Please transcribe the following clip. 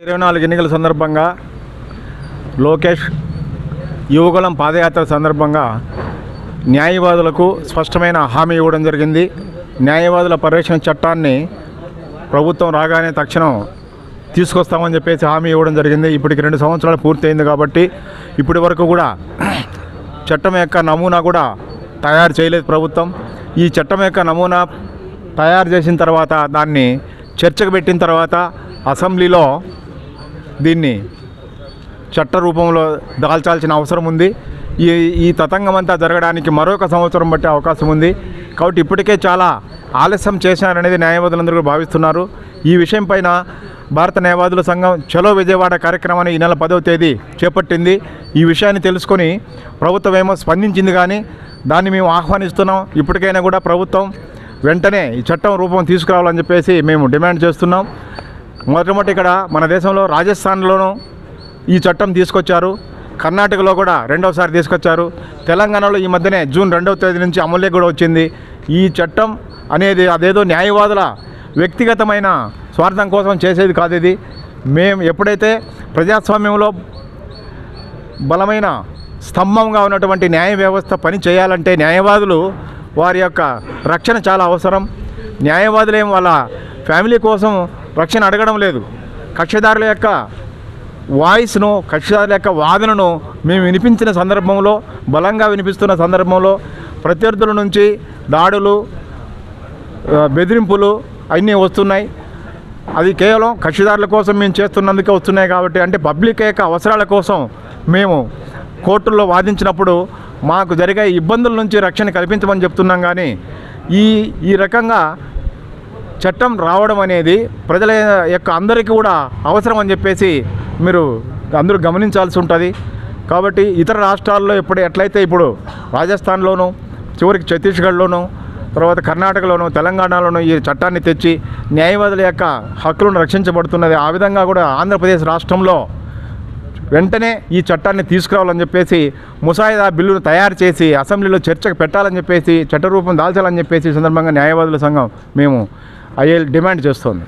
24 ఎన్నికల సందర్భంగా లోకేష్ యువకులం పాదయాత్ర సందర్భంగా న్యాయవాదులకు స్పష్టమైన హామీ ఇవ్వడం జరిగింది. న్యాయవాదుల పరిరక్షణ చట్టాన్ని ప్రభుత్వం రాగానే తక్షణం తీసుకొస్తామని చెప్పేసి హామీ ఇవ్వడం జరిగింది. ఇప్పటికి 2 సంవత్సరాలు పూర్తయింది కాబట్టి ఇప్పటి వరకు కూడా చట్టం యొక్క నమూనా కూడా తయారు చేయలేదు ప్రభుత్వం. ఈ చట్టం యొక్క నమూనా తయారు చేసిన తర్వాత దాన్ని చర్చకు పెట్టిన తర్వాత అసెంబ్లీలో దీన్ని చట్ట రూపంలో దాల్చాల్సిన అవసరం ఉంది. ఈ తతంగం అంతా జరగడానికి మరొక సంవత్సరం బట్టే అవకాశం ఉంది. కాబట్టి ఇప్పటికే చాలా ఆలస్యం చేశారనేది న్యాయవాదులందరూ భావిస్తున్నారు. ఈ విషయం పైన భారత న్యాయవాదుల సంఘం చలో విజయవాడ కార్యక్రమాన్ని ఈ నెల 10వ తేదీ చేపట్టింది. ఈ విషయాన్ని తెలుసుకొని ప్రభుత్వం ఏమో స్పందించింది, కానీ దాన్ని మేము ఆహ్వానిస్తున్నాం. ఇప్పటికైనా కూడా ప్రభుత్వం వెంటనే ఈ చట్టం రూపం తీసుకురావాలని చెప్పేసి మేము డిమాండ్ చేస్తున్నాం. మొట్టమొదటి ఇక్కడ మన దేశంలో రాజస్థాన్లోనూ ఈ చట్టం తీసుకొచ్చారు, కర్ణాటకలో కూడా రెండవసారి తీసుకొచ్చారు, తెలంగాణలో ఈ మధ్యనే జూన్ 2వ తేదీ నుంచి అమలులోకి కూడా వచ్చింది. ఈ చట్టం అనేది అదేదో న్యాయవాదుల వ్యక్తిగతమైన స్వార్థం కోసం చేసేది కాదు. ఇది మేము ఎప్పుడైతే ప్రజాస్వామ్యంలో బలమైన స్తంభంగా ఉన్నటువంటి న్యాయ వ్యవస్థ పని చేయాలంటే న్యాయవాదులు వారి యొక్క రక్షణ చాలా అవసరం. న్యాయవాదులేం వాళ్ళ ఫ్యామిలీ కోసం రక్షణ అడగడం లేదు. కక్షిదారుల యొక్క వాయిస్ను, కక్షిదారుల యొక్క వాదనను మేము వినిపించిన సందర్భంలో, బలంగా వినిపిస్తున్న సందర్భంలో ప్రత్యర్థుల నుంచి దాడులు, బెదిరింపులు అన్నీ వస్తున్నాయి. అది కేవలం కక్షిదారుల కోసం మేము చేస్తున్నందుకే వస్తున్నాయి. కాబట్టి అంటే పబ్లిక్ యొక్క అవసరాల కోసం మేము కోర్టుల్లో వాదించినప్పుడు మాకు జరిగే ఇబ్బందుల నుంచి రక్షణ కల్పించమని చెప్తున్నాం. కానీ ఈ రకంగా చట్టం రావడం అనేది ప్రజల యొక్క అందరికీ కూడా అవసరం అని చెప్పేసి మీరు అందరూ గమనించాల్సి ఉంటుంది. కాబట్టి ఇతర రాష్ట్రాల్లో ఎట్లయితే ఇప్పుడు రాజస్థాన్లోనూ, చివరికి ఛత్తీస్గఢ్లోనూ, తర్వాత కర్ణాటకలోనూ, తెలంగాణలోనూ ఈ చట్టాన్ని తెచ్చి న్యాయవాదుల యొక్క హక్కులను రక్షించబడుతున్నది, ఆ విధంగా కూడా ఆంధ్రప్రదేశ్ రాష్ట్రంలో వెంటనే ఈ చట్టాన్ని తీసుకురావాలని చెప్పేసి ముసాయిదా బిల్లును తయారు చేసి అసెంబ్లీలో చర్చకు పెట్టాలని చెప్పేసి, చట్టరూపం దాల్చాలని చెప్పేసి సందర్భంగా న్యాయవాదుల సంఘం మేము డిమాండ్ చేస్తోంది.